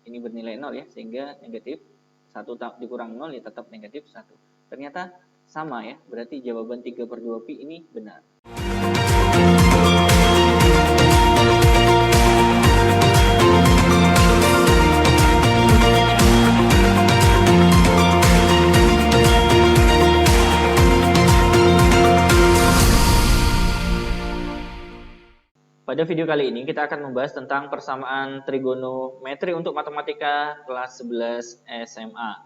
ini bernilai 0 ya, sehingga negatif 1 dikurang 0 ya tetap negatif 1. Ternyata sama ya, berarti jawaban 3/2pi ini benar. Pada video kali ini kita akan membahas tentang persamaan trigonometri untuk matematika kelas 11 SMA.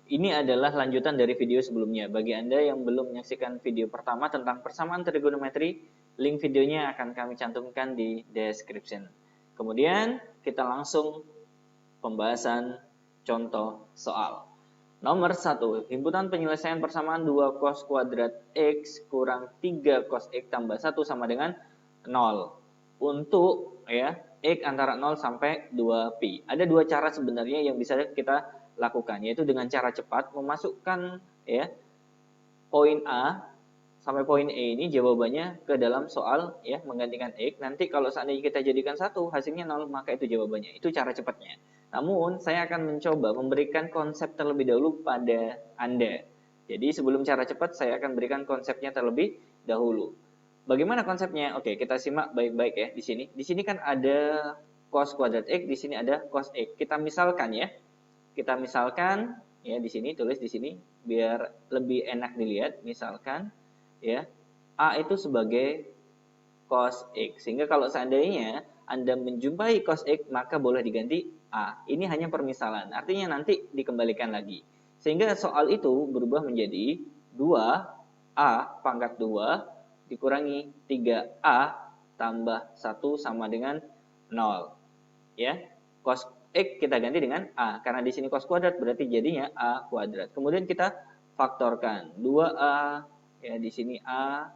Ini adalah lanjutan dari video sebelumnya. Bagi Anda yang belum menyaksikan video pertama tentang persamaan trigonometri, link videonya akan kami cantumkan di description. Kemudian kita langsung pembahasan contoh soal. Nomor 1, himpunan penyelesaian persamaan 2 cos kuadrat X kurang 3 cos X tambah 1 sama dengan 0. Untuk ya X antara 0 sampai 2pi. Ada dua cara sebenarnya yang bisa kita lakukan, yaitu dengan cara cepat memasukkan ya poin A sampai poin E ini jawabannya ke dalam soal ya, menggantikan X. Nanti kalau seandainya kita jadikan 1 hasilnya 0, maka itu jawabannya. Itu cara cepatnya. Namun saya akan mencoba memberikan konsep terlebih dahulu pada Anda. Jadi sebelum cara cepat saya akan berikan konsepnya terlebih dahulu. Bagaimana konsepnya? Oke, kita simak baik-baik ya di sini. Di sini kan ada cos kuadrat X, di sini ada cos X. Kita misalkan ya. Kita misalkan ya di sini, tulis di sini biar lebih enak dilihat. Misalkan ya A itu sebagai cos X. Sehingga kalau seandainya Anda menjumpai cos X, maka boleh diganti A. Ini hanya permisalan. Artinya nanti dikembalikan lagi. Sehingga soal itu berubah menjadi 2A pangkat 2 dikurangi 3A tambah 1 sama dengan 0. Ya. Cos X kita ganti dengan A. Karena di sini cos kuadrat berarti jadinya A kuadrat. Kemudian kita faktorkan. 2A, ya di sini A,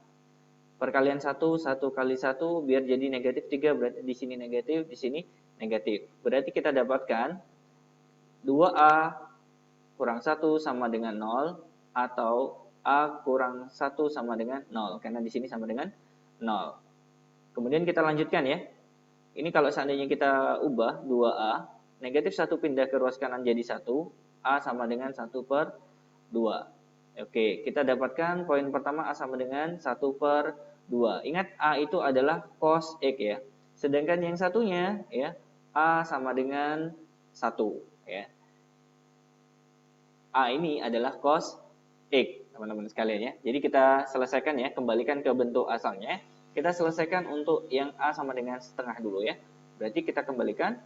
perkalian 1, 1 kali 1, biar jadi negatif 3, berarti di sini negatif, di sini negatif. Berarti kita dapatkan 2A kurang 1 sama dengan 0, atau A kurang 1 sama dengan 0, karena di sini sama dengan 0. Kemudian kita lanjutkan ya. Ini kalau seandainya kita ubah 2A, negatif 1 pindah ke ruas kanan jadi 1, A sama dengan 1/2. Oke, kita dapatkan poin pertama A sama dengan 1/2. Ingat A itu adalah cos X ya. Sedangkan yang satunya ya, A sama dengan 1 ya. A ini adalah cos X, teman-teman sekalian ya. Jadi kita selesaikan ya, kembalikan ke bentuk asalnya. Kita selesaikan untuk yang A sama dengan setengah dulu ya. Berarti kita kembalikan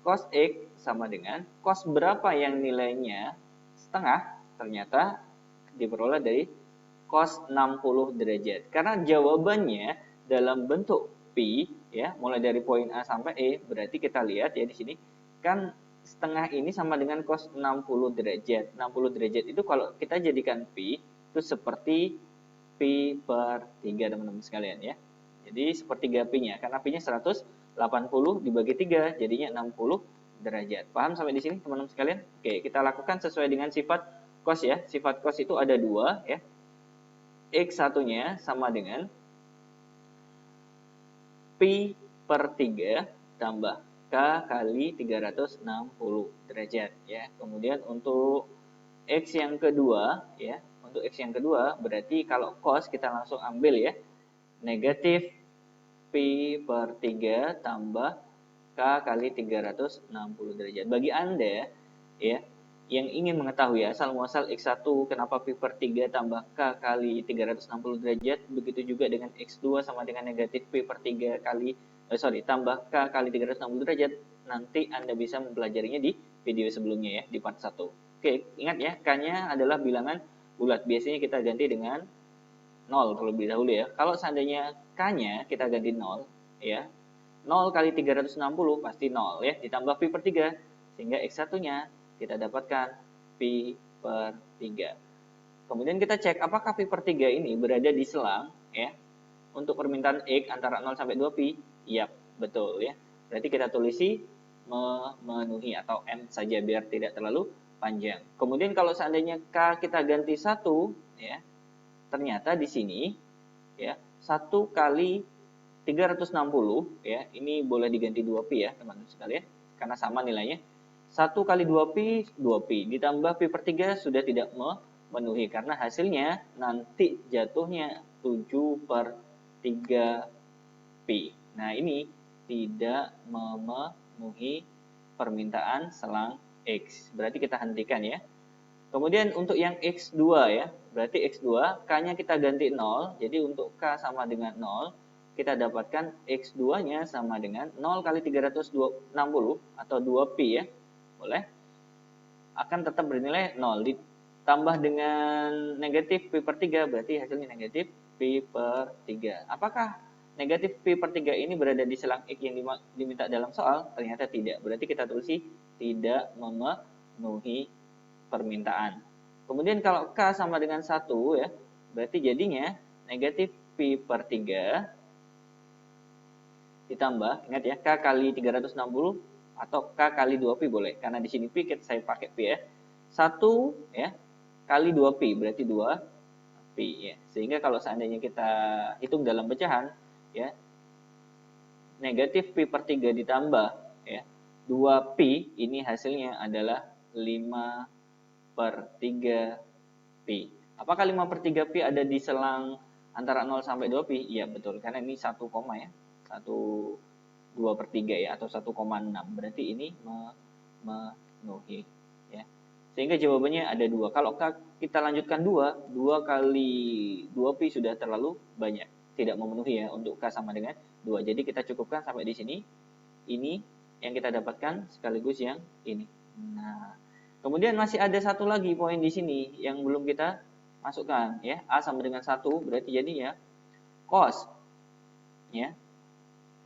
cos X sama dengan cos berapa yang nilainya setengah, ternyata diperoleh dari cos 60 derajat. Karena jawabannya dalam bentuk pi ya, mulai dari poin A sampai E, berarti kita lihat ya di sini kan setengah ini sama dengan cos 60 derajat. 60 derajat itu kalau kita jadikan pi itu seperti pi per 3 teman-teman sekalian ya. Jadi sepertiga pi-nya, karena pi-nya 180 dibagi 3 jadinya 60 derajat. Paham sampai di sini teman-teman sekalian? Oke, kita lakukan sesuai dengan sifat cos ya. Sifat cos itu ada 2 ya. X satunya sama dengan pi per 3 tambah K kali 360 derajat ya. Kemudian untuk X yang kedua ya, untuk X yang kedua berarti kalau cos kita langsung ambil ya, negatif pi per 3 tambah K kali 360 derajat. Bagi Anda ya yang ingin mengetahui asal muasal X1 kenapa pi per 3 tambah K kali 360 derajat, begitu juga dengan X2 sama dengan negatif pi per 3 kali tambah K kali 360 derajat, nanti Anda bisa mempelajarinya di video sebelumnya ya, di part 1. Oke, ingat ya, K-nya adalah bilangan bulat. Biasanya kita ganti dengan 0 terlebih dahulu ya. Kalau seandainya K-nya kita ganti 0 ya, 0 kali 360 pasti 0 ya, ditambah pi per 3, sehingga X1-nya kita dapatkan pi per 3. Kemudian kita cek apakah pi per 3 ini berada di selang ya. Untuk permintaan X antara 0 sampai 2 pi, yap, betul ya. Berarti kita tulisi memenuhi atau M saja biar tidak terlalu panjang. Kemudian kalau seandainya K kita ganti 1 ya, ternyata di sini ya 1 kali 360 ya, ini boleh diganti 2pi ya teman-teman sekalian karena sama nilainya. 1 kali 2pi, 2pi. Ditambah pi per 3 sudah tidak memenuhi. Karena hasilnya nanti jatuhnya 7 per 3 pi. Nah, ini tidak memenuhi permintaan selang X. Berarti kita hentikan ya. Kemudian untuk yang X2 ya, berarti X2, K-nya kita ganti 0. Jadi untuk K sama dengan 0, kita dapatkan X2-nya sama dengan 0 kali 360 atau 2pi ya. Boleh. Akan tetap bernilai 0. Ditambah dengan negatif pi per 3, berarti hasilnya negatif pi per 3. Apakah negatif pi per 3 ini berada di selang X yang diminta dalam soal? Ternyata tidak. Berarti kita tulis tidak memenuhi permintaan. Kemudian kalau K sama dengan 1 ya, berarti jadinya negatif pi per 3 ditambah, ingat ya, K kali 360 atau K kali 2pi boleh. Karena di sini pi saya pakai pi ya. 1 ya kali 2pi berarti 2pi ya. Sehingga kalau seandainya kita hitung dalam pecahan ya, negatif pi per 3 ditambah ya 2pi, ini hasilnya adalah 5 per 3 pi. Apakah 5 per 3 pi ada di selang antara 0 sampai 2 pi? Iya betul, karena ini 1, ya 2 per 3 ya, atau 1,6. Berarti ini memenuhi ya. Sehingga jawabannya ada 2. Kalau kita lanjutkan 2 kali 2 pi sudah terlalu banyak, tidak memenuhi ya untuk K sama dengan 2. Jadi kita cukupkan sampai di sini. Ini yang kita dapatkan sekaligus yang ini. Nah, kemudian masih ada satu lagi poin di sini yang belum kita masukkan ya. A sama dengan 1 berarti jadinya cos ya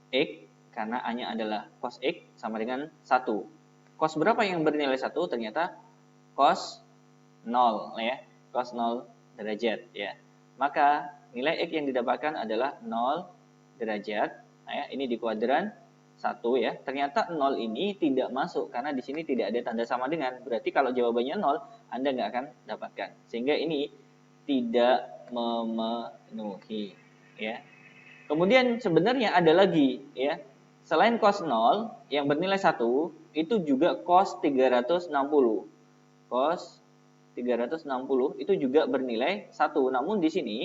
X, karena A-nya adalah cos X sama dengan 1. Cos berapa yang bernilai 1? Ternyata cos 0 ya. Cos 0 derajat ya. Maka nilai X yang didapatkan adalah 0 derajat. Nah, ya, ini di kuadran 1 ya. Ternyata 0 ini tidak masuk karena di sini tidak ada tanda sama dengan. Berarti kalau jawabannya 0, Anda nggak akan dapatkan. Sehingga ini tidak memenuhi ya. Kemudian sebenarnya ada lagi ya. Selain cos 0 yang bernilai 1, itu juga cos 360. Cos 360 itu juga bernilai 1. Namun di sini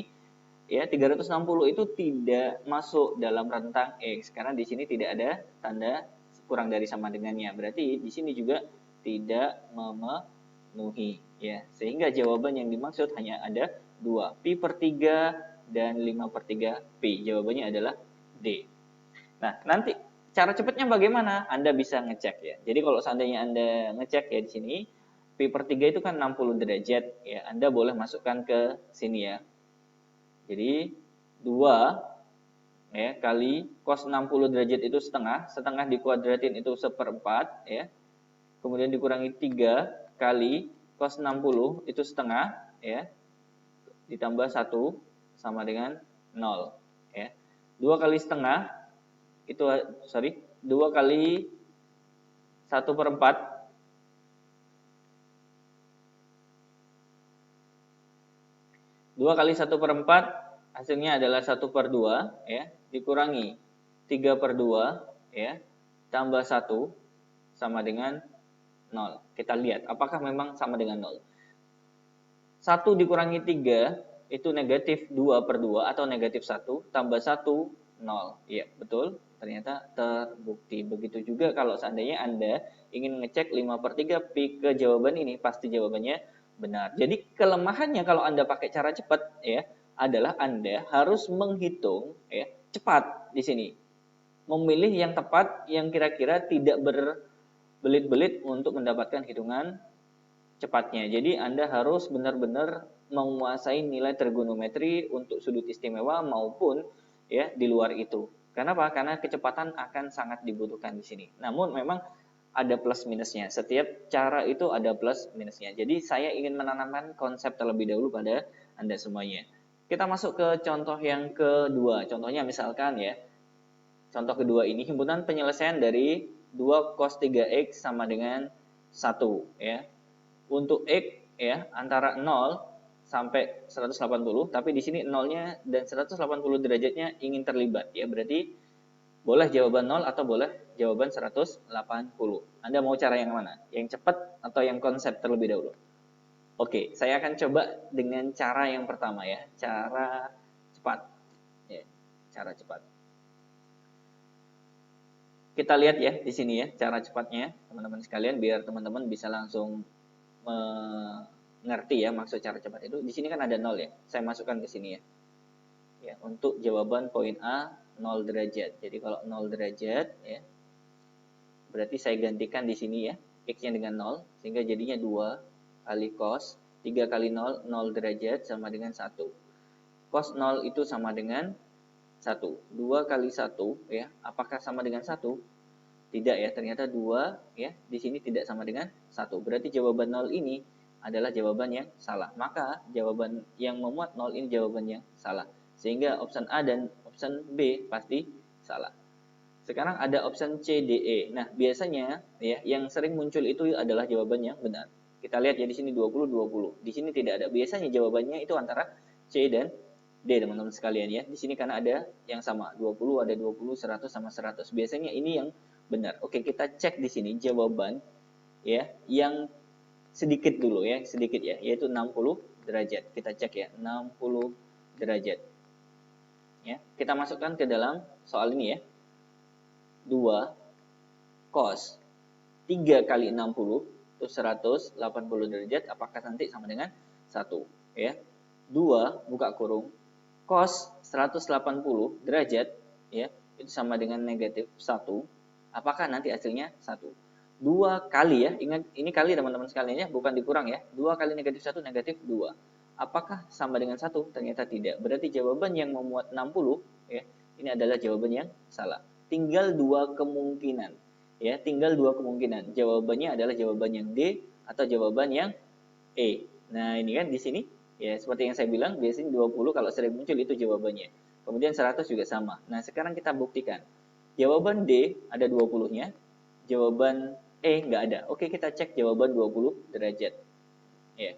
ya 360 itu tidak masuk dalam rentang X karena di sini tidak ada tanda kurang dari sama dengannya. Berarti di sini juga tidak memenuhi ya. Sehingga jawaban yang dimaksud hanya ada 2, pi per 3 dan 5 per 3 pi. Jawabannya adalah D. Nah, nanti cara cepatnya bagaimana? Anda bisa ngecek ya. Jadi kalau seandainya Anda ngecek ya di sini, pi per 3 itu kan 60 derajat ya. Anda boleh masukkan ke sini ya. Jadi 2 ya kali cos 60 derajat itu setengah, setengah dikuadratin itu 1/4 ya. Kemudian dikurangi 3 kali cos 60 itu setengah ya. Ditambah 1 sama dengan 0 ya. 2 kali setengah itu 2 kali 1/4 2 kali 1/4 hasilnya adalah 1/2 ya, dikurangi 3/2 ya, tambah 1 sama dengan 0. Kita lihat apakah memang sama dengan 0. 1 dikurangi 3 itu negatif 2/2 atau negatif 1, tambah 1, 0. Iya, betul. Ternyata terbukti. Begitu juga kalau seandainya Anda ingin ngecek 5 per 3 pi ke jawaban ini, pasti jawabannya benar. Jadi kelemahannya kalau Anda pakai cara cepat ya, adalah Anda harus menghitung ya, cepat di sini. Memilih yang tepat yang kira-kira tidak berbelit-belit untuk mendapatkan hitungan cepatnya. Jadi Anda harus benar-benar menguasai nilai trigonometri untuk sudut istimewa maupun ya di luar itu. Kenapa? Karena kecepatan akan sangat dibutuhkan di sini. Namun memang ada plus minusnya. Setiap cara itu ada plus minusnya. Jadi saya ingin menanamkan konsep terlebih dahulu pada Anda semuanya. Kita masuk ke contoh yang kedua. Contohnya misalkan ya. Contoh kedua ini himpunan penyelesaian dari 2 cos 3x sama dengan 1 ya. Untuk X ya antara 0 sampai 180, tapi di sini 0-nya dan 180 derajatnya ingin terlibat ya. Berarti boleh jawaban 0 atau boleh jawaban 180. Anda mau cara yang mana? Yang cepat atau yang konsep terlebih dahulu? Oke, saya akan coba dengan cara yang pertama ya, cara cepat. Ya, cara cepat. Kita lihat ya di sini ya, cara cepatnya teman-teman sekalian biar teman-teman bisa langsung mengerti ya maksud cara cepat itu. Di sini kan ada 0 ya. Saya masukkan ke sini ya. Ya, untuk jawaban poin A 0 derajat. Jadi kalau 0 derajat ya, berarti saya gantikan di sini ya, x-nya dengan 0 sehingga jadinya 2 kali cos 3 kali 0, 0 derajat sama dengan 1. Cos 0 itu sama dengan 1. 2 kali 1 ya, apakah sama dengan 1? Tidak ya, ternyata 2 ya, di sini tidak sama dengan 1. Berarti jawaban 0 ini adalah jawaban yang salah. Maka jawaban yang memuat 0 ini jawaban yang salah. Sehingga option A dan option B pasti salah. Sekarang ada option C, D, E. Nah, biasanya ya yang sering muncul itu adalah jawaban yang benar. Kita lihat ya di sini 20 20. Di sini tidak ada. Biasanya jawabannya itu antara C dan D, teman-teman sekalian ya. Di sini karena ada yang sama, 20 ada 20, 100 sama 100. Biasanya ini yang benar. Oke, kita cek di sini jawaban ya yang sedikit dulu ya, sedikit ya, yaitu 60 derajat. Kita cek ya, 60 derajat. Ya, kita masukkan ke dalam soal ini ya. 2 cos 3 kali 60 itu 180 derajat, apakah nanti sama dengan 1 ya. 2 buka kurung cos 180 derajat ya, itu sama dengan negatif 1, apakah nanti hasilnya 1. 2 kali ya, ingat ini kali teman-teman sekalian ya, bukan dikurang ya. 2 kali negatif 1 negatif 2. Apakah sama dengan 1? Ternyata tidak. Berarti jawaban yang memuat 60 ya, ini adalah jawaban yang salah. Tinggal 2 kemungkinan. Ya, tinggal 2 kemungkinan. Jawabannya adalah jawaban yang D atau jawaban yang E. Nah, ini kan di sini ya seperti yang saya bilang, biasanya 20 kalau sering muncul itu jawabannya. Kemudian 100 juga sama. Nah, sekarang kita buktikan. Jawaban D ada 20-nya, jawaban E nggak ada. Oke, kita cek jawaban 20 derajat. Ya.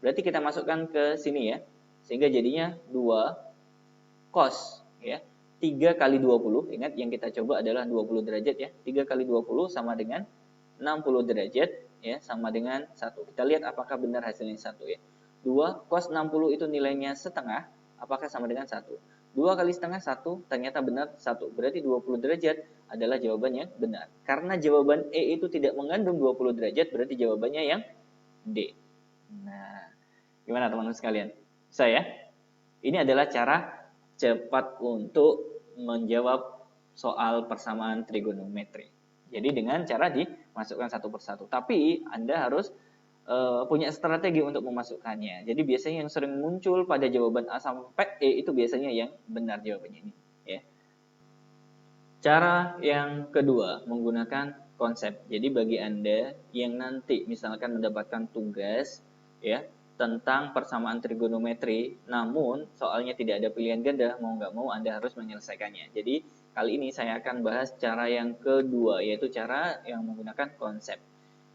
Berarti kita masukkan ke sini ya. Sehingga jadinya 2 cos ya. 3 kali 20, ingat yang kita coba adalah 20 derajat ya. 3 kali 20 sama dengan 60 derajat ya, sama dengan 1. Kita lihat apakah benar hasilnya 1 ya. 2 cos 60 itu nilainya setengah, apakah sama dengan 1? 2 kali setengah 1, ternyata benar 1. Berarti 20 derajat adalah jawaban yang benar. Karena jawaban E itu tidak mengandung 20 derajat, berarti jawabannya yang D. Nah, gimana teman-teman sekalian? Saya, ini adalah cara cepat untuk menjawab soal persamaan trigonometri. Jadi dengan cara dimasukkan satu persatu. Tapi Anda harus punya strategi untuk memasukkannya. Jadi biasanya yang sering muncul pada jawaban A sampai E itu biasanya yang benar jawabannya ini. Ya. Cara yang kedua menggunakan konsep. Jadi bagi Anda yang nanti misalkan mendapatkan tugas ya tentang persamaan trigonometri, namun soalnya tidak ada pilihan ganda, mau nggak mau Anda harus menyelesaikannya. Jadi kali ini saya akan bahas cara yang kedua, yaitu cara yang menggunakan konsep.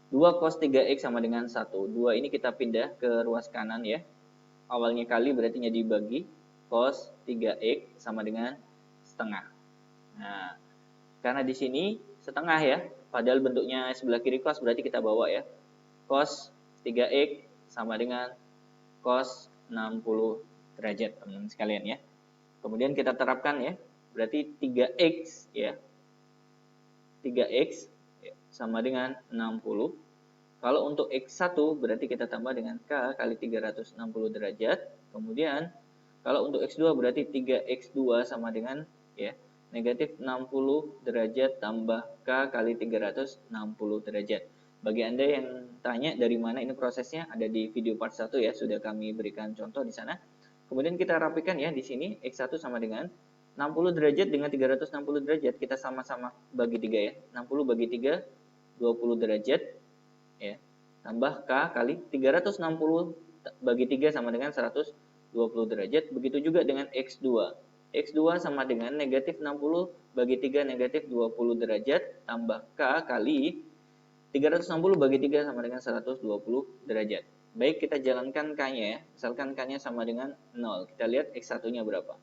2 cos 3x sama dengan 1. 2 ini kita pindah ke ruas kanan ya. Awalnya kali berarti dibagi, cos 3x sama dengan setengah. Nah, karena di sini setengah ya, padahal bentuknya sebelah kiri cos, berarti kita bawa ya. Cos 3x sama dengan cos 60 derajat teman-teman sekalian ya. Kemudian kita terapkan ya, berarti 3x ya. 3x sama dengan 60. Kalau untuk x1 berarti kita tambah dengan k kali 360 derajat. Kemudian kalau untuk x2 berarti 3x2 sama dengan ya negatif 60 derajat tambah k kali 360 derajat. Bagi Anda yang tanya dari mana ini prosesnya, ada di video part 1 ya, sudah kami berikan contoh di sana. Kemudian kita rapikan ya di sini, x1 sama dengan 60 derajat dengan 360 derajat, kita sama-sama bagi 3 ya. 60 bagi 3, 20 derajat ya. Tambah k kali 360 bagi 3 sama dengan 120 derajat. Begitu juga dengan x2. X2 sama dengan negatif 60 bagi 3 negatif 20 derajat tambah k kali 360 bagi 3 sama dengan 120 derajat. Baik, kita jalankan k-nya ya. Misalkan k-nya sama dengan 0. Kita lihat x1-nya berapa.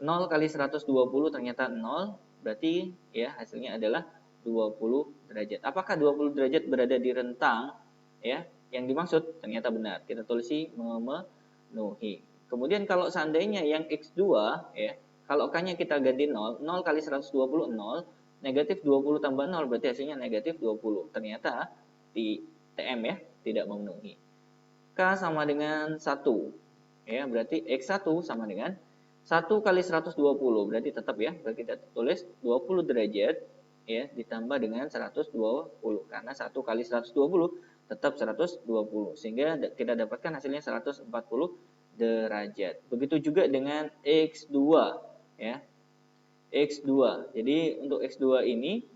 0 kali 120 ternyata 0. Berarti ya hasilnya adalah 20 derajat. Apakah 20 derajat berada di rentang ya yang dimaksud? Ternyata benar. Kita tulisi memenuhi. Kemudian kalau seandainya yang X2 ya, kalau K-nya kita ganti 0, 0 kali 120 0, negatif 20 tambah 0 berarti hasilnya negatif 20. Ternyata di TM ya, tidak memenuhi. K sama dengan 1. Ya, berarti X1 sama dengan 1 kali 120. Berarti tetap ya, berarti kita tulis 20 derajat ya ditambah dengan 120. Karena 1 kali 120 tetap 120. Sehingga kita dapatkan hasilnya 140 derajat. Begitu juga dengan X2 ya. X2. Jadi untuk X2 ini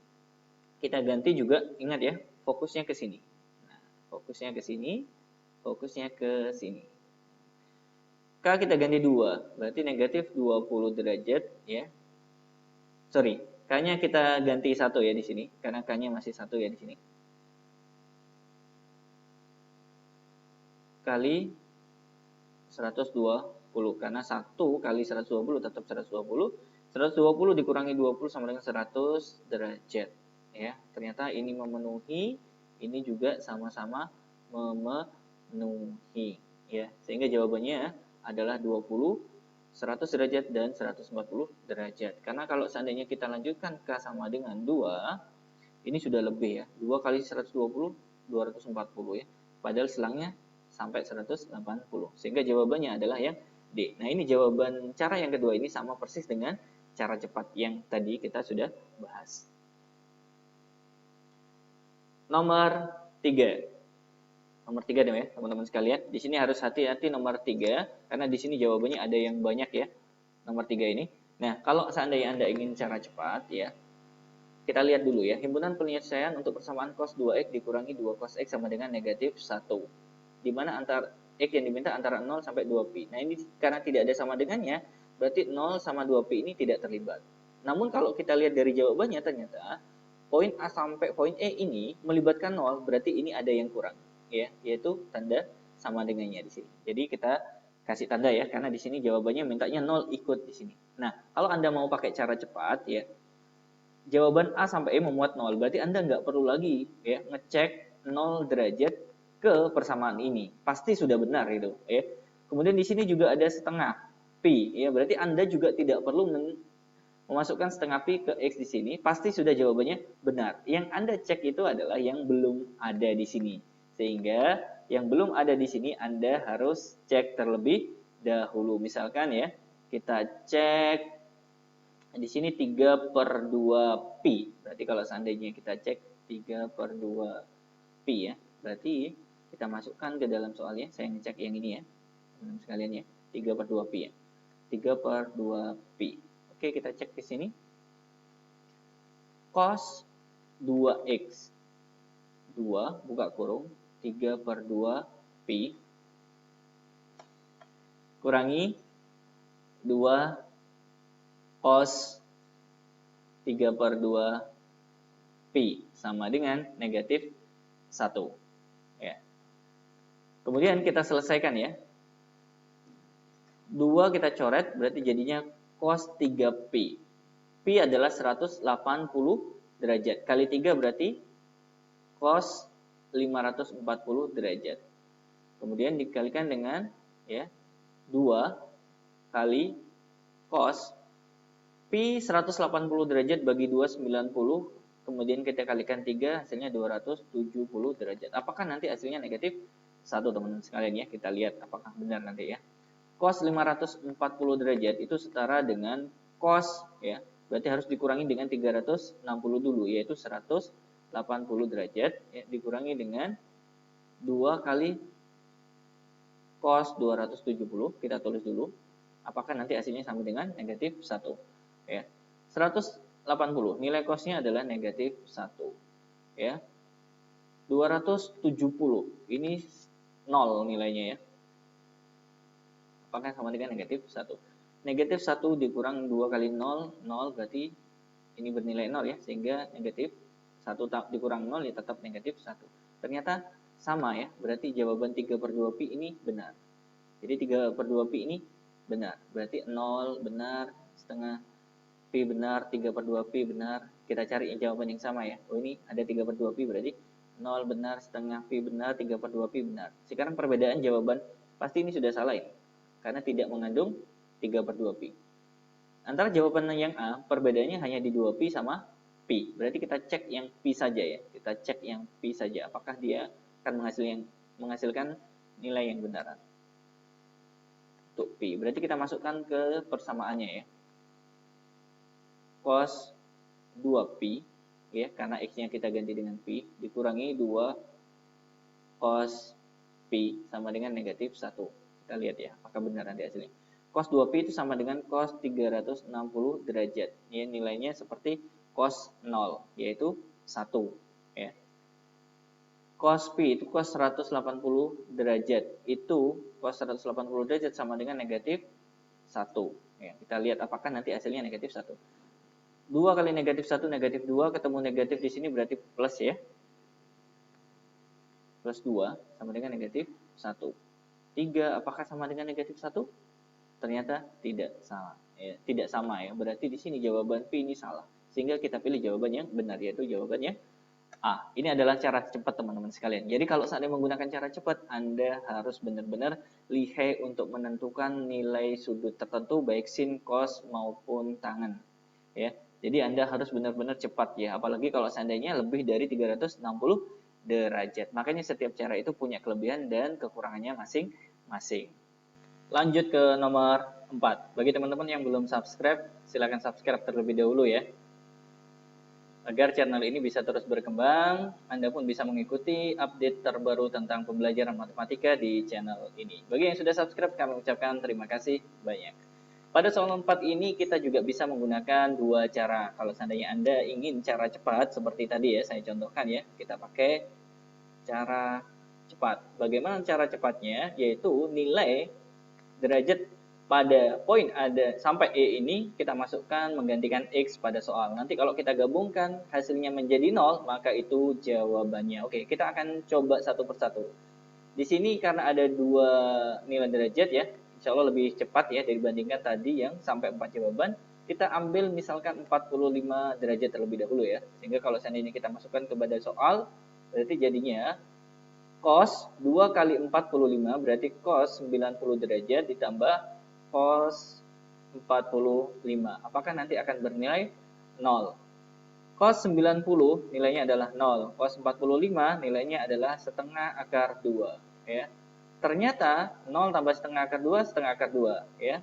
kita ganti juga, ingat ya, fokusnya ke sini. Nah, fokusnya ke sini, fokusnya ke sini. K kita ganti 2, berarti negatif 20 derajat ya. Sorry, K-nya kita ganti 1 ya di sini, karena K-nya masih 1 ya di sini. Kali 120, karena 1 kali 120 tetap 120. 120 dikurangi 20 sama dengan 100 derajat. Ya, ternyata ini memenuhi, ini juga sama-sama memenuhi. Ya, sehingga jawabannya adalah 20, 100 derajat dan 140 derajat. Karena kalau seandainya kita lanjutkan K sama dengan 2, ini sudah lebih ya. 2 kali 120, 240 ya. Padahal selangnya sampai 180. Sehingga jawabannya adalah yang D. Nah, ini jawaban cara yang kedua ini sama persis dengan cara cepat yang tadi kita sudah bahas. Nomor 3. Nomor 3 deh ya, teman-teman sekalian. Di sini harus hati-hati nomor 3 karena di sini jawabannya ada yang banyak ya. Nomor 3 ini. Nah, kalau seandainya Anda ingin cara cepat ya, kita lihat dulu ya. Himpunan penyelesaian untuk persamaan cos 2x dikurangi 2 cos x sama dengan negatif 1. Di mana antara X yang diminta antara 0 sampai 2pi. Nah, ini karena tidak ada sama dengannya, berarti 0 sama 2pi ini tidak terlibat. Namun kalau kita lihat dari jawabannya, ternyata poin A sampai poin E ini melibatkan 0, berarti ini ada yang kurang. Ya, yaitu tanda sama dengannya di sini. Jadi kita kasih tanda ya, karena di sini jawabannya mintanya 0 ikut di sini. Nah, kalau Anda mau pakai cara cepat ya, jawaban A sampai E memuat 0, berarti Anda nggak perlu lagi ya ngecek 0 derajat ke persamaan ini. Pasti sudah benar itu ya. Kemudian di sini juga ada setengah pi ya, berarti Anda juga tidak perlu memasukkan setengah pi ke X di sini, pasti sudah jawabannya benar. Yang Anda cek itu adalah yang belum ada di sini. Sehingga yang belum ada di sini Anda harus cek terlebih dahulu. Misalkan ya, kita cek di sini 3 per 2 pi. Berarti kalau seandainya kita cek 3 per 2 pi ya, berarti kita masukkan ke dalam soalnya. Saya ngecek yang ini ya, teman-teman sekalian ya, 3 per 2 pi ya. 3 per 2 pi. Oke, kita cek di sini. Cos 2x 2 buka kurung 3 per 2 pi kurangi 2 cos 3 per 2 pi sama dengan negatif 1. Ya. Kemudian kita selesaikan ya. 2 kita coret berarti jadinya cos 3pi. Pi adalah 180 derajat. Kali 3 berarti cos 540 derajat. Kemudian dikalikan dengan ya 2 kali cos pi 180 derajat bagi 2 90. Kemudian kita kalikan 3 hasilnya 270 derajat. Apakah nanti hasilnya negatif 1 teman-teman sekalian ya? Kita lihat apakah benar nanti ya. Cos 540 derajat itu setara dengan cos ya. Berarti harus dikurangi dengan 360 dulu, yaitu 180 derajat ya, dikurangi dengan 2 kali cos 270. Kita tulis dulu. Apakah nanti hasilnya sama dengan negatif 1 ya. 180 nilai cosnya adalah negatif 1 ya. 270 ini 0 nilainya ya. Apakah sama dengan negatif 1? Negatif 1 dikurang 2 kali 0, 0 berarti ini bernilai 0 ya, sehingga negatif 1 dikurang 0 ya tetap negatif 1. Ternyata sama ya, berarti jawaban 3 per 2 pi ini benar. Jadi 3 per 2 pi ini benar, berarti 0 benar, setengah Pi benar, 3/2 Pi benar. Kita cari jawaban yang sama ya. Oh ini ada 3/2 Pi berarti 0 benar, setengah Pi benar, 3/2 Pi benar. Sekarang perbedaan jawaban pasti ini sudah salah ya. Karena tidak mengandung 3/2 Pi. Antara jawaban yang A, perbedaannya hanya di 2 Pi sama Pi. Berarti kita cek yang Pi saja ya. Kita cek yang Pi saja. Apakah dia akan menghasilkan nilai yang benar. Untuk Pi. Berarti kita masukkan ke persamaannya ya. Cos 2Pi ya, karena X-nya kita ganti dengan Pi, dikurangi 2 cos Pi sama dengan negatif 1. Kita lihat ya, apakah benar nanti hasilnya. Cos 2Pi itu sama dengan cos 360 derajat. Ya, nilainya seperti cos 0, yaitu 1. Ya. Cos Pi itu cos 180 derajat. Itu cos 180 derajat sama dengan negatif 1. Ya, kita lihat apakah nanti hasilnya negatif 1. 2 kali negatif 1, negatif 2, ketemu negatif di sini berarti plus ya. Plus 2 sama dengan negatif 1. 3 apakah sama dengan negatif 1? Ternyata tidak salah. Ya, tidak sama ya. Berarti di sini jawaban Pi ini salah. Sehingga kita pilih jawaban yang benar, yaitu jawabannya A. Ini adalah cara cepat teman-teman sekalian. Jadi kalau seandainya menggunakan cara cepat, Anda harus benar-benar lihai untuk menentukan nilai sudut tertentu baik sin, cos maupun tangen. Ya. Jadi Anda harus benar-benar cepat ya, apalagi kalau seandainya lebih dari 360 derajat. Makanya setiap cara itu punya kelebihan dan kekurangannya masing-masing. Lanjut ke nomor 4. Bagi teman-teman yang belum subscribe, silakan subscribe terlebih dahulu ya. Agar channel ini bisa terus berkembang, Anda pun bisa mengikuti update terbaru tentang pembelajaran matematika di channel ini. Bagi yang sudah subscribe, kami ucapkan terima kasih banyak. Pada soal 4 ini kita juga bisa menggunakan dua cara. Kalau seandainya Anda ingin cara cepat, seperti tadi ya, saya contohkan ya, kita pakai cara cepat. Bagaimana cara cepatnya? Yaitu nilai derajat pada poin A sampai E ini kita masukkan menggantikan X pada soal. Nanti kalau kita gabungkan hasilnya menjadi 0, maka itu jawabannya. Oke, kita akan coba satu persatu. Di sini karena ada dua nilai derajat ya, insya Allah lebih cepat ya dibandingkan tadi yang sampai 4 jawaban. Kita ambil misalkan 45 derajat terlebih dahulu ya. Sehingga kalau seandainya kita masukkan kepada soal, berarti jadinya cos 2 kali 45 berarti cos 90 derajat ditambah cos 45. Apakah nanti akan bernilai 0? Cos 90 nilainya adalah 0. Cos 45 nilainya adalah setengah akar 2. Ya. Ternyata 0 tambah setengah akar 2, setengah akar 2. Ya.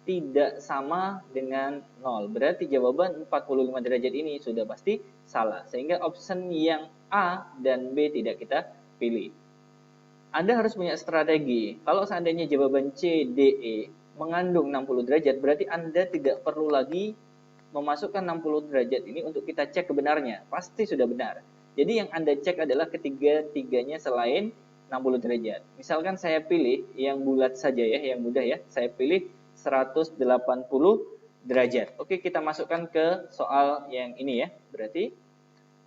Tidak sama dengan 0. Berarti jawaban 45 derajat ini sudah pasti salah. Sehingga option yang A dan B tidak kita pilih. Anda harus punya strategi. Kalau seandainya jawaban C, D, E mengandung 60 derajat, berarti Anda tidak perlu lagi memasukkan 60 derajat ini untuk kita cek kebenarnya. Pasti sudah benar. Jadi yang Anda cek adalah ketiga-tiganya selain 60 derajat. Misalkan saya pilih yang bulat saja ya, yang mudah ya. Saya pilih 180 derajat. Oke, kita masukkan ke soal yang ini ya. Berarti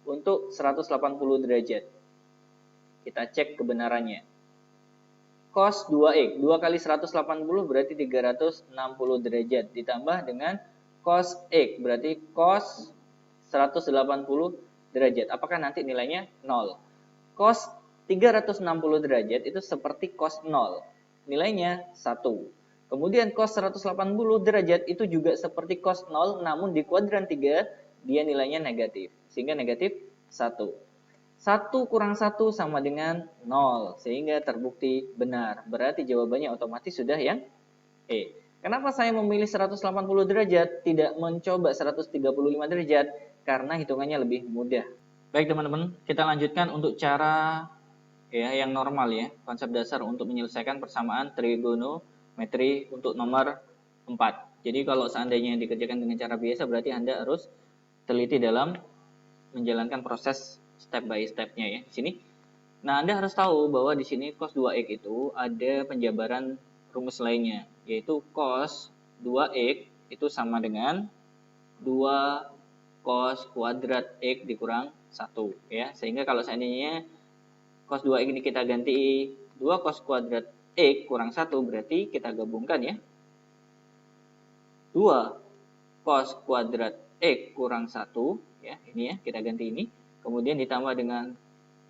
untuk 180 derajat. Kita cek kebenarannya. Cos 2x, 2 kali 180 berarti 360 derajat. Ditambah dengan cos x, berarti cos 180 derajat. Apakah nanti nilainya 0? Cos 360 derajat itu seperti cos 0. Nilainya 1. Kemudian cos 180 derajat itu juga seperti cos 0, namun di kuadran 3 dia nilainya negatif. Sehingga negatif 1. 1 kurang 1 sama dengan 0. Sehingga terbukti benar. Berarti jawabannya otomatis sudah yang E. Kenapa saya memilih 180 derajat, tidak mencoba 135 derajat? Karena hitungannya lebih mudah. Baik teman-teman, kita lanjutkan untuk cara ya yang normal ya, konsep dasar untuk menyelesaikan persamaan trigonometri untuk nomor 4. Jadi kalau seandainya dikerjakan dengan cara biasa, berarti Anda harus teliti dalam menjalankan proses step by step-nya ya di sini. Nah, Anda harus tahu bahwa di sini cos 2x itu ada penjabaran rumus lainnya, yaitu cos 2x itu sama dengan 2 cos kuadrat x dikurang 1 ya. Sehingga kalau seandainya cos 2x ini kita ganti 2 cos kuadrat x kurang 1, berarti kita gabungkan ya. 2 cos kuadrat X kurang 1, ya, ini ya, kita ganti ini. Kemudian ditambah dengan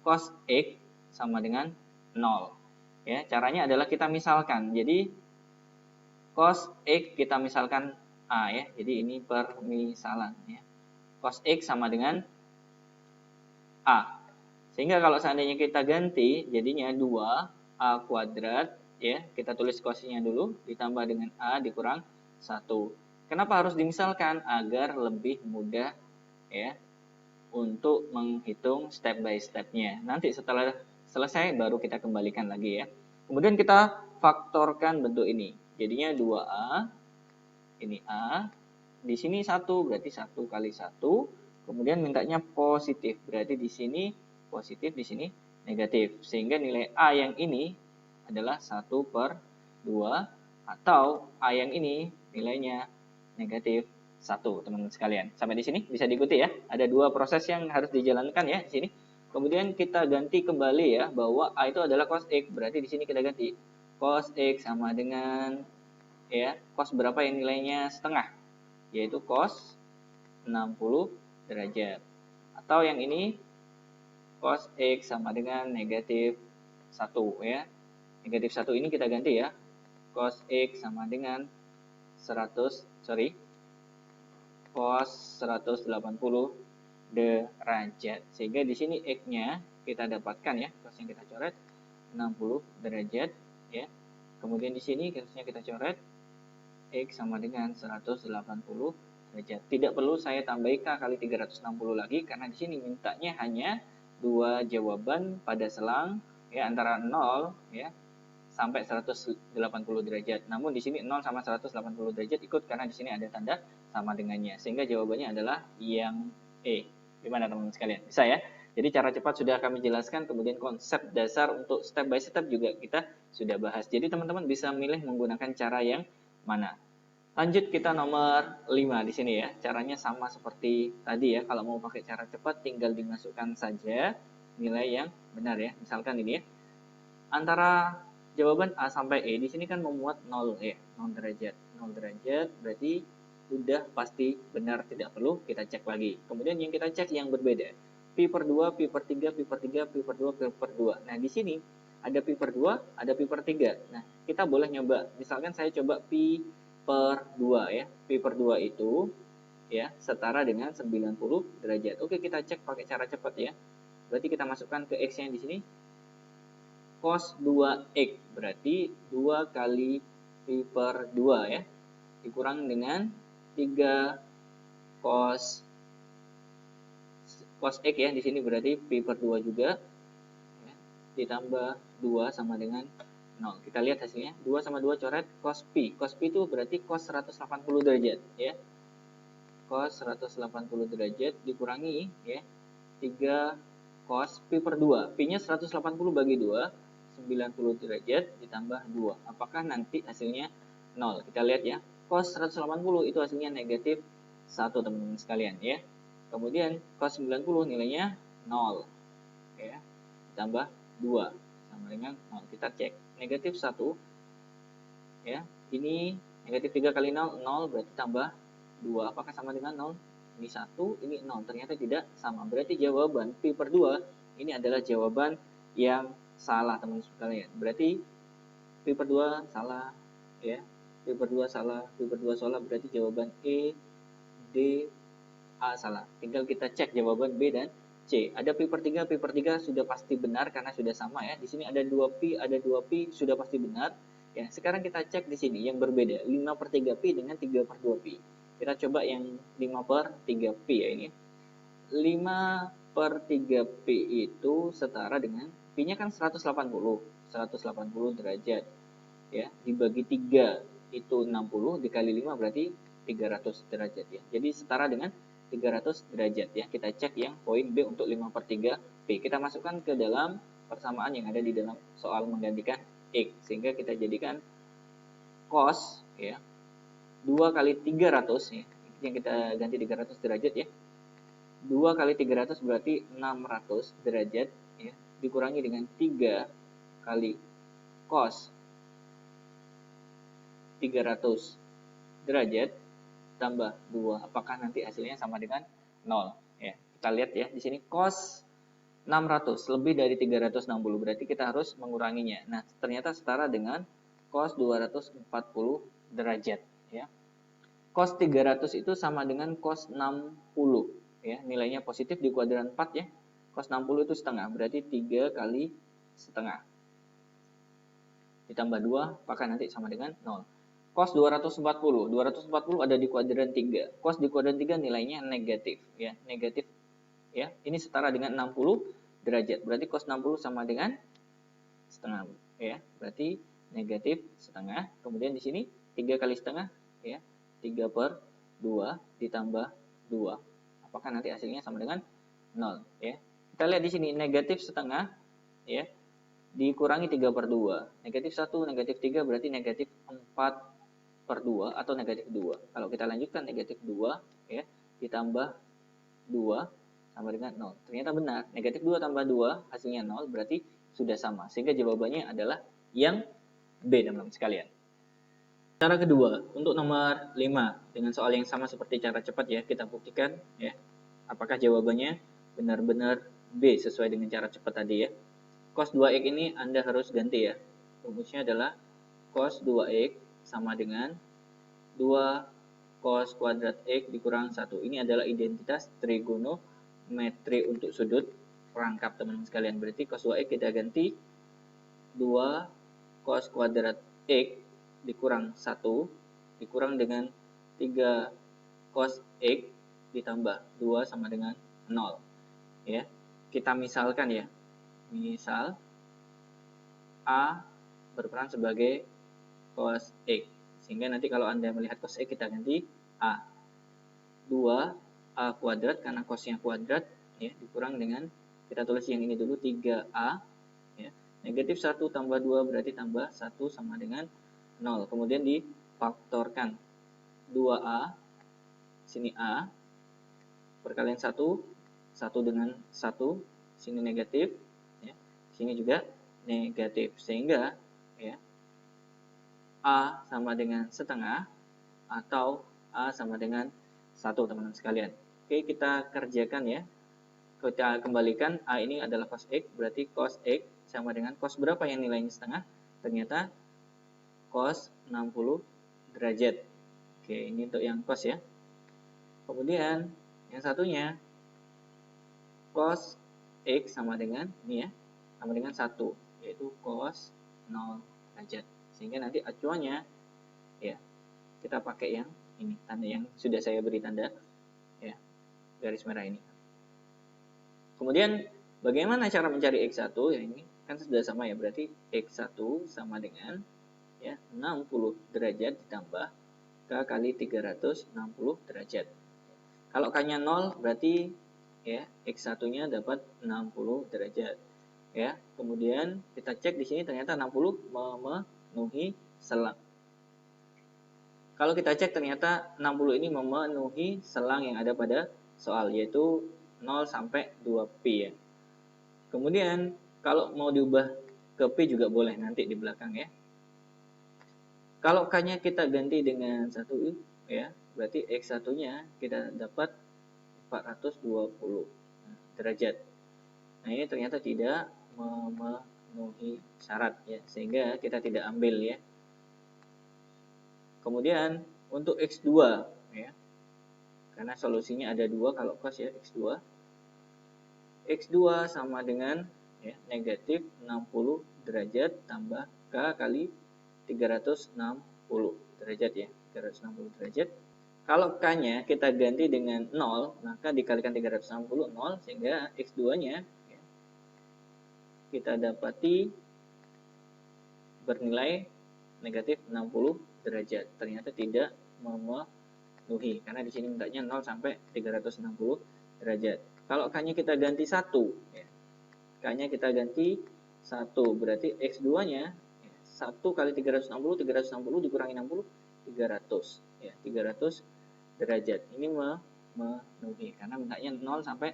cos X sama dengan 0. Ya, caranya adalah kita misalkan. Jadi cos X kita misalkan A ya. Jadi ini permisalan ya. Cos X sama dengan A. Sehingga kalau seandainya kita ganti jadinya 2A kuadrat ya, kita tulis cosnya dulu ditambah dengan A dikurang 1. Kenapa harus dimisalkan? Agar lebih mudah ya untuk menghitung step by stepnya. Nanti setelah selesai baru kita kembalikan lagi ya. Kemudian kita faktorkan bentuk ini. Jadinya 2A, ini A, di sini 1 berarti 1 kali 1. Kemudian mintanya positif, berarti di sini positif, di sini negatif. Sehingga nilai A yang ini adalah 1/2 atau A yang ini nilainya negatif 1, teman-teman sekalian. Sampai di sini bisa diikuti ya. Ada dua proses yang harus dijalankan ya di sini. Kemudian kita ganti kembali ya bahwa A itu adalah cos X, berarti di sini kita ganti cos X sama dengan ya, cos berapa yang nilainya setengah? Yaitu cos 60 derajat. Atau yang ini cos X sama dengan negatif 1 ya. Negatif 1 ini kita ganti ya. Cos X sama dengan cos 180 derajat. Sehingga di sini X-nya kita dapatkan ya, cos yang kita coret 60 derajat ya. Kemudian di sini cosnya kita coret X sama dengan 180 derajat. Tidak perlu saya tambah K kali 360 lagi karena di sini mintanya hanya dua jawaban pada selang ya antara 0 ya sampai 180 derajat. Namun di sini 0 sama 180 derajat ikut karena di sini ada tanda sama dengannya. Sehingga jawabannya adalah yang E. Gimana teman-teman sekalian? Bisa ya? Jadi cara cepat sudah kami jelaskan, kemudian konsep dasar untuk step by step juga kita sudah bahas. Jadi teman-teman bisa milih menggunakan cara yang mana. Lanjut kita nomor 5 di sini ya. Caranya sama seperti tadi ya. Kalau mau pakai cara cepat tinggal dimasukkan saja nilai yang benar ya. Misalkan ini ya. Antara jawaban A sampai E di sini kan memuat 0 ya, 0 derajat. 0 derajat berarti sudah pasti benar, tidak perlu kita cek lagi. Kemudian yang kita cek yang berbeda. Pi per 2, pi per 3, pi per 3, pi per 2, pi per 2. Nah, di sini ada pi per 2, ada pi per 3. Nah, kita boleh nyoba. Misalkan saya coba pi per 2 ya. Pi per 2 itu ya setara dengan 90 derajat. Oke, kita cek pakai cara cepat ya. Berarti kita masukkan ke X-nya di sini. Cos 2X berarti 2 kali pi per 2 ya. Dikurang dengan 3 cos X ya. Di sini berarti pi per 2 juga. Ya. Ditambah 2 sama dengan 0. Kita lihat hasilnya. 2 sama 2 coret cos pi. Cos pi itu berarti cos 180 derajat ya. Cos 180 derajat dikurangi ya 3 cos pi per 2. Pi-nya 180 bagi 2, 90 derajat ditambah 2. Apakah nanti hasilnya 0? Kita lihat ya. Cos 180 itu hasilnya negatif 1 teman-teman sekalian ya. Kemudian cos 90 nilainya 0 ya. Ditambah 2 sama dengan 0. Kita cek. Negatif 1 ya. Ini negatif 3 kali 0, 0 berarti tambah 2. Apakah sama dengan 0? Ini 1, ini 0. Ternyata tidak sama. Berarti jawaban pi per 2 ini adalah jawaban yang salah teman-teman sekalian. Berarti pi per 2 salah ya. Pi per 2 salah, pi per 2 salah berarti jawaban E, D, A salah. Tinggal kita cek jawaban B dan C. Ada pi per 3, pi per 3 sudah pasti benar karena sudah sama ya. Di sini ada 2 pi, ada 2 pi sudah pasti benar. Ya, sekarang kita cek di sini yang berbeda. 5 per 3 pi dengan 3 per 2 pi. Kita coba yang 5 per 3 pi ya ini. 5 per 3 pi itu setara dengan pi-nya kan 180 derajat ya, dibagi 3 itu 60, dikali 5 berarti 300 derajat ya. Jadi setara dengan 300 derajat ya. Kita cek yang poin B untuk 5 per 3 pi. Kita masukkan ke dalam persamaan yang ada di dalam soal menggantikan X. Sehingga kita jadikan cos ya 2 kali 300 ya. Yang kita ganti 300 derajat ya. 2 kali 300 berarti 600 derajat ya, dikurangi dengan 3 kali cos 300 derajat tambah 2. Apakah nanti hasilnya sama dengan 0? Ya, kita lihat ya di sini cos 600 lebih dari 360, berarti kita harus menguranginya. Nah, ternyata setara dengan cos 240 derajat ya. Cos 300 itu sama dengan cos 60 ya. Nilainya positif di kuadran 4 ya. Cos 60 itu setengah, berarti 3 kali setengah. Ditambah 2, apakah nanti sama dengan 0? Cos 240. 240 ada di kuadran 3. Cos di kuadran 3 nilainya negatif ya. Negatif ya. Ini setara dengan 60 derajat. Berarti cos 60 sama dengan setengah ya. Berarti negatif setengah. Kemudian di sini 3 kali setengah ya. 3/2 ditambah 2. Apakah nanti hasilnya sama dengan 0 ya. Kita lihat di sini negatif setengah ya dikurangi 3/2. Negatif 1, negatif 3 berarti negatif 4/2 atau negatif 2. Kalau kita lanjutkan negatif 2 ya ditambah 2 sama dengan 0. Ternyata benar, negatif 2 tambah 2 hasilnya 0 berarti sudah sama. Sehingga jawabannya adalah yang B, teman-teman sekalian. Cara kedua, untuk nomor 5 dengan soal yang sama seperti cara cepat ya, kita buktikan ya. Apakah jawabannya benar-benar B sesuai dengan cara cepat tadi ya. Cos 2x ini Anda harus ganti ya. Rumusnya adalah cos 2x sama dengan 2 cos kuadrat x dikurang 1. Ini adalah identitas trigonometri untuk sudut rangkap, teman-teman sekalian. Berarti cos 2x kita ganti 2 cos kuadrat x dikurang 1 dikurang dengan 3 cos x ditambah 2 sama dengan 0 ya. Kita misalkan ya. Misal A berperan sebagai cos x. Sehingga nanti kalau Anda melihat cos x kita ganti A. 2A kuadrat karena cosnya kuadrat ya, dikurang dengan, kita tulis yang ini dulu, 3A ya. Negatif 1 tambah 2 berarti tambah 1 sama dengan 0. Kemudian difaktorkan 2A, sini A, perkalian 1, 1 dengan 1, sini negatif, ya. Sini juga negatif. Sehingga ya, A sama dengan setengah atau A sama dengan 1, teman-teman sekalian. Oke, kita kerjakan ya. Kita kembalikan A ini adalah cos X, berarti cos X sama dengan cos berapa yang nilainya setengah? Ternyata cos 60 derajat. Oke, ini untuk yang cos ya. Kemudian yang satunya cos X sama dengan ini ya, sama dengan 1, yaitu cos 0 derajat. Sehingga nanti acuannya ya kita pakai yang ini, tanda yang sudah saya beri tanda ya, garis merah ini. Kemudian bagaimana cara mencari X1? Ya ini kan sudah sama ya, berarti X1 sama dengan ya 60 derajat ditambah K kali 360 derajat. Kalau K-nya 0 berarti ya X1-nya dapat 60 derajat. Ya, kemudian kita cek di sini ternyata 60 memenuhi selang. Kalau kita cek ternyata 60 ini memenuhi selang yang ada pada soal, yaitu 0 sampai 2pi ya. Kemudian kalau mau diubah ke pi juga boleh nanti di belakang ya. Kalau K-nya kita ganti dengan 1 ya, berarti X1-nya kita dapat 420 derajat. Nah, ini ternyata tidak memenuhi syarat ya, sehingga kita tidak ambil ya. Kemudian untuk X2 ya. Karena solusinya ada 2 kalau cos ya, X2. X2 sama dengan ya, negatif 60 derajat tambah K kali 360 derajat ya, 360 derajat. Kalau K-nya kita ganti dengan 0, maka dikalikan 360, 0, sehingga X2-nya ya, kita dapati bernilai negatif 60 derajat. Ternyata tidak memenuhi, karena di sini mintanya 0 sampai 360 derajat. Kalau K-nya kita ganti 1, ya, K-nya kita ganti 1, berarti X2-nya 1 kali 360, 360 dikurangi 60, 300. Ya, 300 derajat. Ini memenuhi, karena mintanya 0 sampai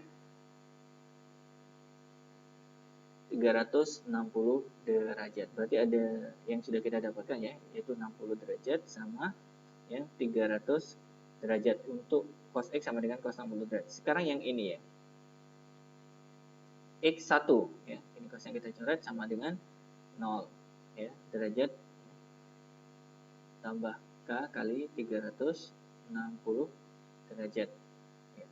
360 derajat. Berarti ada yang sudah kita dapatkan ya, yaitu 60 derajat sama yang 300 derajat untuk cos X sama dengan cos 60 derajat. Sekarang yang ini ya. X1 ya. Ini cosnya kita coret sama dengan 0 ya, derajat tambah K kali 360 derajat. Ya.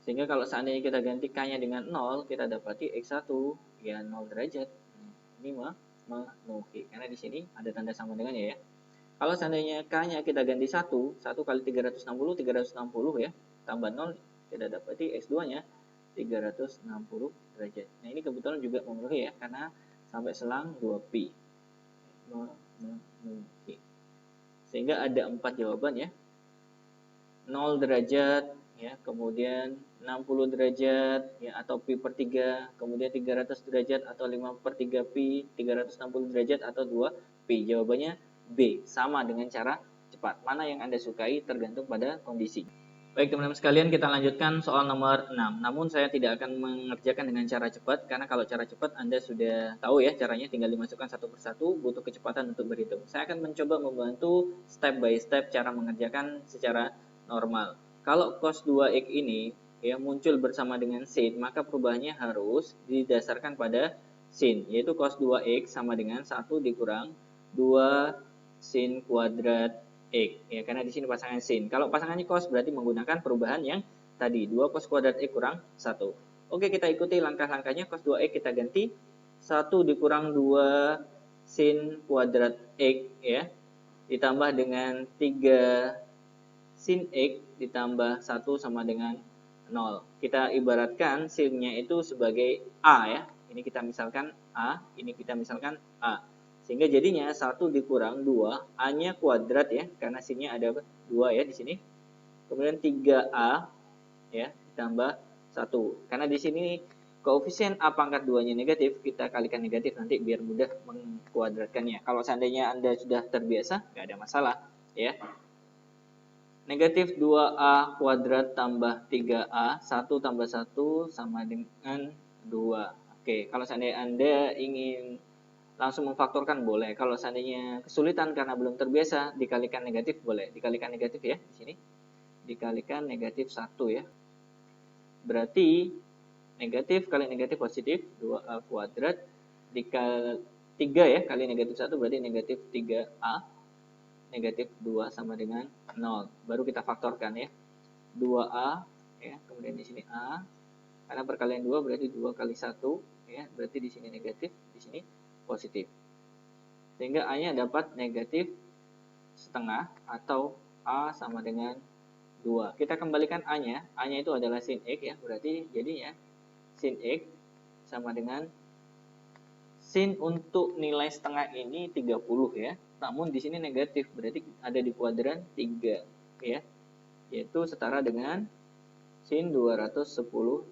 Sehingga kalau seandainya kita ganti K-nya dengan 0, kita dapati X1 ya 0 derajat. Ini memenuhi. Karena di sini ada tanda sama dengan ya. Kalau seandainya K-nya kita ganti 1 kali 360 ya, tambah 0, kita dapati X2-nya 360 derajat. Nah, ini kebetulan juga memenuhi ya, karena sampai selang 2pi. Memenuhi. Sehingga ada 4 jawaban ya. 0 derajat ya, kemudian 60 derajat ya, atau pi per 3, kemudian 300 derajat atau 5 per 3 pi, 360 derajat atau 2 pi. Jawabannya B, sama dengan cara cepat. Mana yang Anda sukai tergantung pada kondisi. Baik teman-teman sekalian, kita lanjutkan soal nomor 6. Namun saya tidak akan mengerjakan dengan cara cepat, karena kalau cara cepat Anda sudah tahu ya caranya, tinggal dimasukkan satu persatu, butuh kecepatan untuk berhitung. Saya akan mencoba membantu step by step cara mengerjakan secara normal. Kalau cos 2x ini ya muncul bersama dengan sin, maka perubahannya harus didasarkan pada sin, yaitu cos 2x sama dengan 1 dikurang 2 sin kuadrat X ya, karena di sini pasangan sin. Kalau pasangannya cos berarti menggunakan perubahan yang tadi, 2 cos kuadrat X kurang 1. Oke, kita ikuti langkah-langkahnya. Cos 2X kita ganti 1 dikurang 2 sin kuadrat X ya, ditambah dengan 3 sin X ditambah 1 sama dengan 0. Kita ibaratkan sinnya itu sebagai A ya. Ini kita misalkan A, ini kita misalkan A. Sehingga jadinya 1 dikurang 2, A-nya kuadrat ya, karena sinnya ada 2 ya di sini. Kemudian 3A ya, ditambah 1. Karena di sini koefisien A pangkat 2-nya negatif, kita kalikan negatif nanti biar mudah mengkuadratkannya. Kalau seandainya Anda sudah terbiasa, nggak ada masalah ya. Negatif 2A kuadrat tambah 3A, 1 tambah 1 sama dengan 2. Oke, kalau seandainya Anda ingin langsung memfaktorkan boleh. Kalau seandainya kesulitan karena belum terbiasa, dikalikan negatif boleh. Dikalikan negatif ya di sini. Dikalikan negatif 1 ya. Berarti negatif kali negatif positif, 2A kuadrat dikali 3 ya, kali negatif 1 berarti negatif 3A. Negatif 2 sama dengan 0. Baru kita faktorkan ya. 2A ya, kemudian di sini A. Karena perkalian 2 berarti 2 kali 1 ya, berarti di sini negatif, di sini positif. Sehingga A-nya dapat negatif setengah atau A sama dengan 2. Kita kembalikan A-nya. A-nya itu adalah sin X ya, berarti jadinya sin X sama dengan sin untuk nilai setengah ini 30 ya. Namun di sini negatif, berarti ada di kuadran 3 ya. Yaitu setara dengan sin 210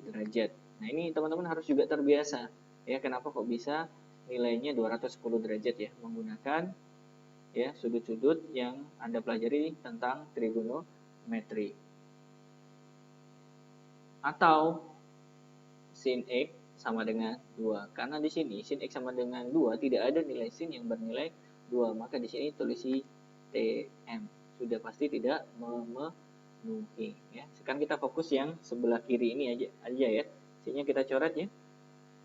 derajat. Nah, ini teman-teman harus juga terbiasa ya, kenapa kok bisa nilainya 210 derajat ya, menggunakan ya sudut-sudut yang Anda pelajari tentang trigonometri. Atau sin X sama dengan 2. Karena di sini sin X sama dengan 2 tidak ada nilai sin yang bernilai 2, maka di sini tulisi TM. Sudah pasti tidak memenuhi ya. Sekarang kita fokus yang sebelah kiri ini aja ya. Sinnya kita coret ya.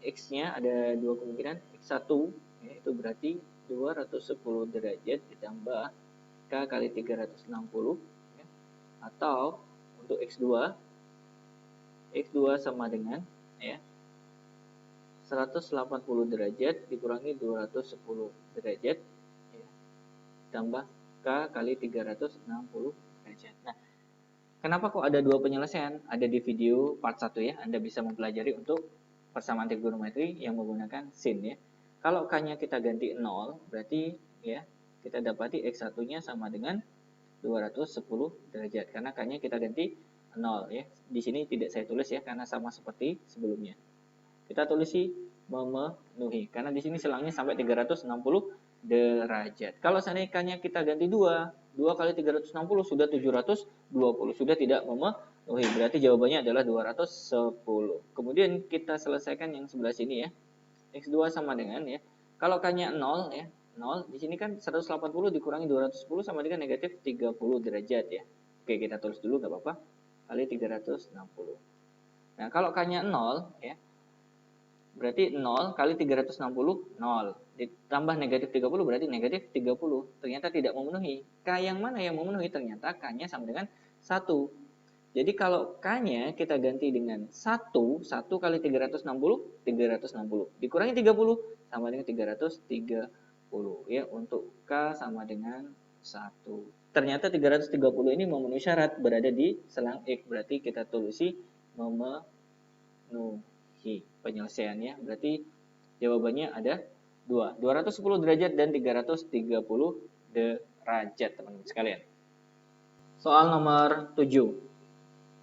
X-nya ada dua kemungkinan, X1 ya, itu berarti 210 derajat ditambah K kali 360 ya. Atau untuk X2 sama dengan ya 180 derajat dikurangi 210 derajat ya, tambah K kali 360 derajat. Nah, kenapa kok ada dua penyelesaian? Ada di video part 1 ya, Anda bisa mempelajari untuk persamaan trigonometri yang menggunakan sin ya. Kalau K-nya kita ganti 0, berarti ya kita dapati X1-nya sama dengan 210 derajat. Karena K-nya kita ganti 0 ya. Di sini tidak saya tulis ya, karena sama seperti sebelumnya. Kita tulisi memenuhi, karena di sini selangnya sampai 360 derajat. Kalau seandainya K-nya kita ganti 2 kali 360 sudah 720, sudah tidak memenuhi. Berarti jawabannya adalah 210. Kemudian kita selesaikan yang sebelah sini ya. X2 sama dengan ya. Kalau K-nya 0 ya, 0. Di sini kan 180 dikurangi 210 sama dengan negatif 30 derajat ya. Oke, kita tulis dulu nggak apa-apa. Kali 360. Nah, kalau K-nya 0 ya, berarti 0 kali 360, 0. Ditambah negatif 30 berarti negatif 30. Ternyata tidak memenuhi. K yang mana yang memenuhi? Ternyata K-nya sama dengan 1. Jadi kalau K-nya kita ganti dengan 1 kali 360, 360. Dikurangi 30 sama dengan 330. Ya, untuk K sama dengan 1. Ternyata 330 ini memenuhi syarat berada di selang X. Berarti kita tulisi memenuhi penyelesaiannya. Berarti jawabannya ada 2. 210 derajat dan 330 derajat, teman-teman sekalian. Soal nomor 7.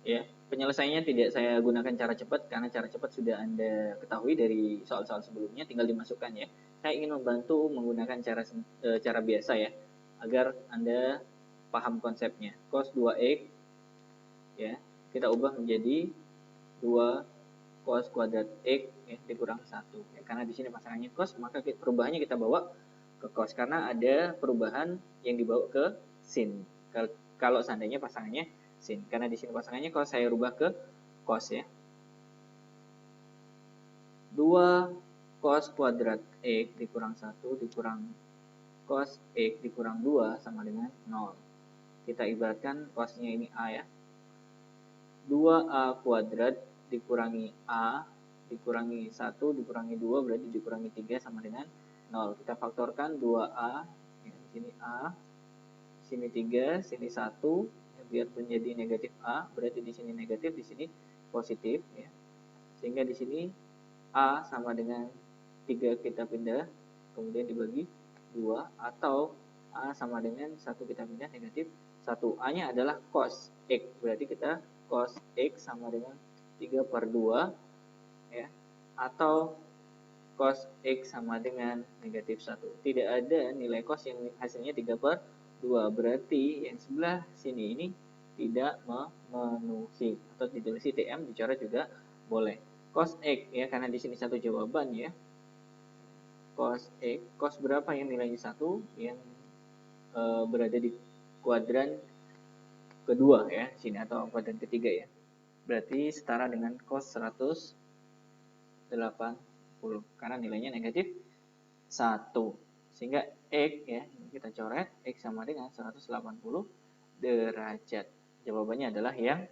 Ya, penyelesaiannya tidak saya gunakan cara cepat karena cara cepat sudah Anda ketahui dari soal-soal sebelumnya, tinggal dimasukkan ya. Saya ingin membantu menggunakan cara biasa ya, agar Anda paham konsepnya. Cos 2x ya, kita ubah menjadi 2 cos kuadrat x ya, dikurang 1 ya, karena di sini pasangannya cos, maka perubahannya kita bawa ke cos karena ada perubahan yang dibawa ke sin. Kalau seandainya pasangannya sin, karena di sini pasangannya cos, saya rubah ke cos ya. 2 cos kuadrat x dikurang 1 dikurang cos x dikurang 2 sama dengan 0. Kita ibaratkan cosnya ini a ya. 2a kuadrat dikurangi a dikurangi 1 dikurangi 2 berarti dikurangi 3 sama dengan 0. Kita faktorkan 2a ya, di sini a, di sini 3, sini 1 biar menjadi negatif A, berarti di sini negatif, di sini positif ya. Sehingga di sini A sama dengan 3 kita pindah, kemudian dibagi 2, atau A sama dengan 1 kita pindah negatif 1. A-nya adalah cos X, berarti kita cos X sama dengan 3/2 ya, atau cos X sama dengan negatif 1. Tidak ada nilai cos yang hasilnya 3/2, berarti yang sebelah sini ini tidak memenuhi, atau ditulis TM dicoret juga boleh. Cos X ya, karena di sini satu jawaban ya. Cos X, cos berapa yang nilainya 1 yang berada di kuadran kedua ya, sini, atau kuadran ketiga ya. Berarti setara dengan cos 180 karena nilainya negatif 1. Sehingga X ya, kita coret X sama dengan 180 derajat. Jawabannya adalah yang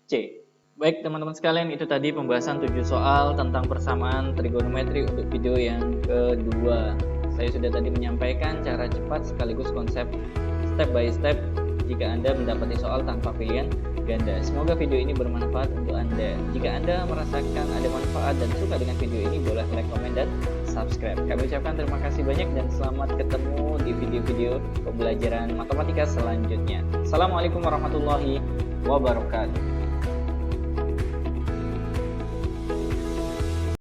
C. Baik teman-teman sekalian, itu tadi pembahasan 7 soal tentang persamaan trigonometri untuk video yang kedua. Saya sudah tadi menyampaikan cara cepat sekaligus konsep step by step jika Anda mendapati soal tanpa pilihan ganda. Semoga video ini bermanfaat untuk Anda. Jika Anda merasakan ada manfaat dan suka dengan video ini, boleh like, komen, dan subscribe. Kami ucapkan terima kasih banyak dan selamat ketemu di video-video pembelajaran matematika selanjutnya. Assalamualaikum warahmatullahi wabarakatuh.